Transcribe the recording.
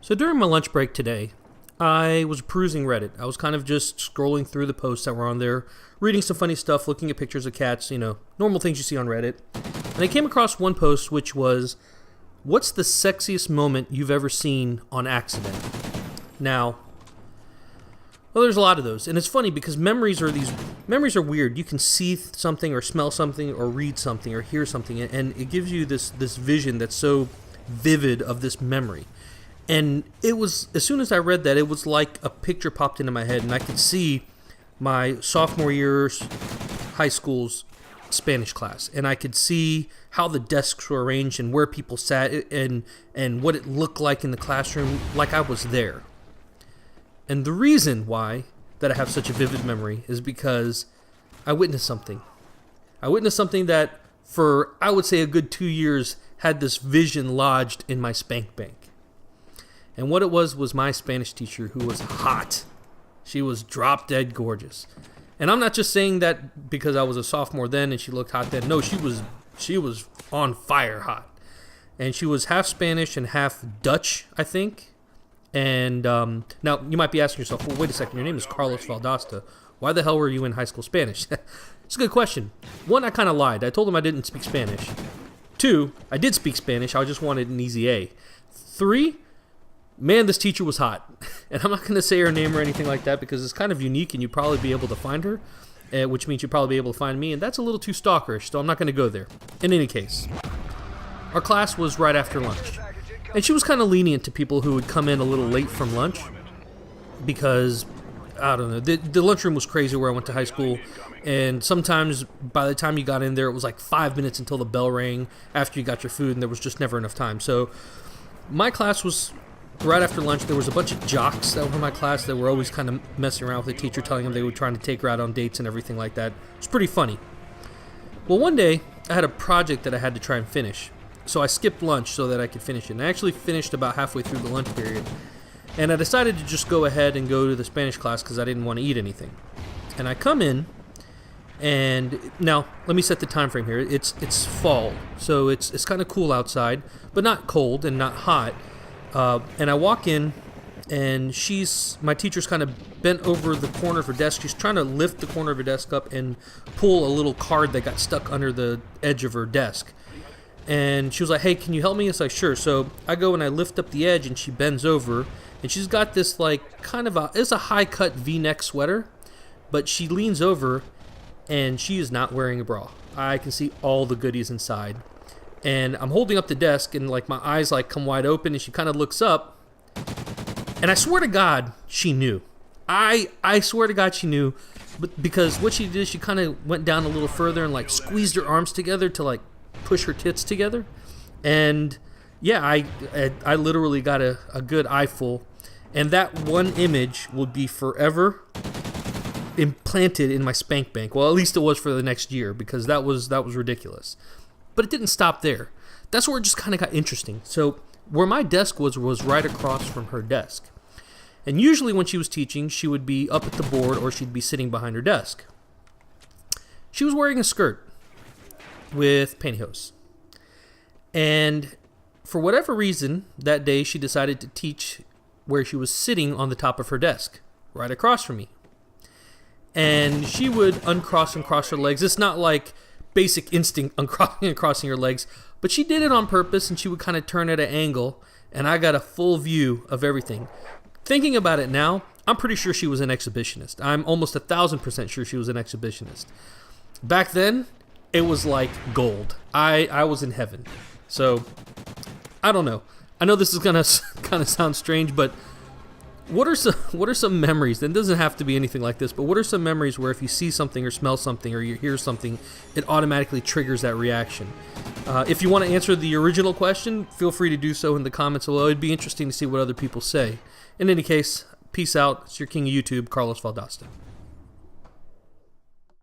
So during my lunch break today, I was perusing Reddit. I was kind of just scrolling through the posts that were on there, reading some funny stuff, looking at pictures of cats, normal things you see on Reddit. And I came across one post which was, "What's the sexiest moment you've ever seen on accident?" Now, well, there's a lot of those. And it's funny because memories are weird. You can see something or smell something or read something or hear something, and it gives you this vision that's so vivid of this memory. And it was, as soon as I read that, it was like a picture popped into my head, and I could see my sophomore year's high school's Spanish class, and I could see how the desks were arranged and where people sat and what it looked like in the classroom, like I was there. And the reason why that I have such a vivid memory is because I witnessed something. I witnessed something that for, I would say, a good 2 years had this vision lodged in my spank bank. And what it was my Spanish teacher, who was hot. She was drop dead gorgeous. And I'm not just saying that because I was a sophomore then and she looked hot then. No, she was on fire hot. And she was half Spanish and half Dutch, I think. And now you might be asking yourself, well, wait a second, your name is Carlos Valdosta. Why the hell were you in high school Spanish? It's a good question. One, I kind of lied. I told him I didn't speak Spanish. Two, I did speak Spanish. I just wanted an easy A. Three, man, this teacher was hot. And I'm not going to say her name or anything like that because it's kind of unique and you'd probably be able to find her, which means you'd probably be able to find me, and that's a little too stalkerish, so I'm not going to go there. In any case, our class was right after lunch. And she was kind of lenient to people who would come in a little late from lunch because, I don't know, the lunchroom was crazy where I went to high school, and sometimes by the time you got in there, it was like 5 minutes until the bell rang after you got your food, and there was just never enough time. So my class was right after lunch. There was a bunch of jocks that were in my class that were always kind of messing around with the teacher, telling them they were trying to take her out on dates and everything like that. It was pretty funny. Well, one day, I had a project that I had to try and finish. So I skipped lunch so that I could finish it. And I actually finished about halfway through the lunch period. And I decided to just go ahead and go to the Spanish class because I didn't want to eat anything. And I come in, and now let me set the time frame here. It's fall, so it's kind of cool outside, but not cold and not hot. And I walk in, and my teacher's kind of bent over the corner of her desk. She's trying to lift the corner of her desk up and pull a little card that got stuck under the edge of her desk. And she was like, "Hey, can you help me?" It's like, "Sure." So I go and I lift up the edge, and she bends over, and she's got this like it's a high cut V-neck sweater, but she leans over, and she is not wearing a bra. I can see all the goodies inside. And I'm holding up the desk, and like my eyes like come wide open, and she kind of looks up, and I swear to God, she knew. I swear to God, she knew, but because what she did is she kind of went down a little further and like squeezed her arms together to like push her tits together. And yeah, I literally got a good eyeful, and that one image will be forever implanted in my spank bank. Well, at least it was for the next year, because that was ridiculous. But it didn't stop there. That's where it just kind of got interesting. So where my desk was right across from her desk. And usually when she was teaching, she would be up at the board or she'd be sitting behind her desk. She was wearing a skirt with pantyhose. And for whatever reason, that day she decided to teach where she was sitting on the top of her desk, right across from me. And she would uncross and cross her legs. It's not like basic instinct uncrossing and crossing her legs, but she did it on purpose, and she would kind of turn at an angle, and I got a full view of everything. Thinking about it now, I'm pretty sure she was an exhibitionist. I'm almost 1,000% sure she was an exhibitionist. Back then, it was like gold. I was in heaven. So, I don't know. I know this is gonna kind of sound strange, but what are some memories? And it doesn't have to be anything like this, but what are some memories where if you see something or smell something or you hear something, it automatically triggers that reaction? If you want to answer the original question, feel free to do so in the comments below. It'd be interesting to see what other people say. In any case, peace out. It's your king of YouTube, Carlos Valdosta.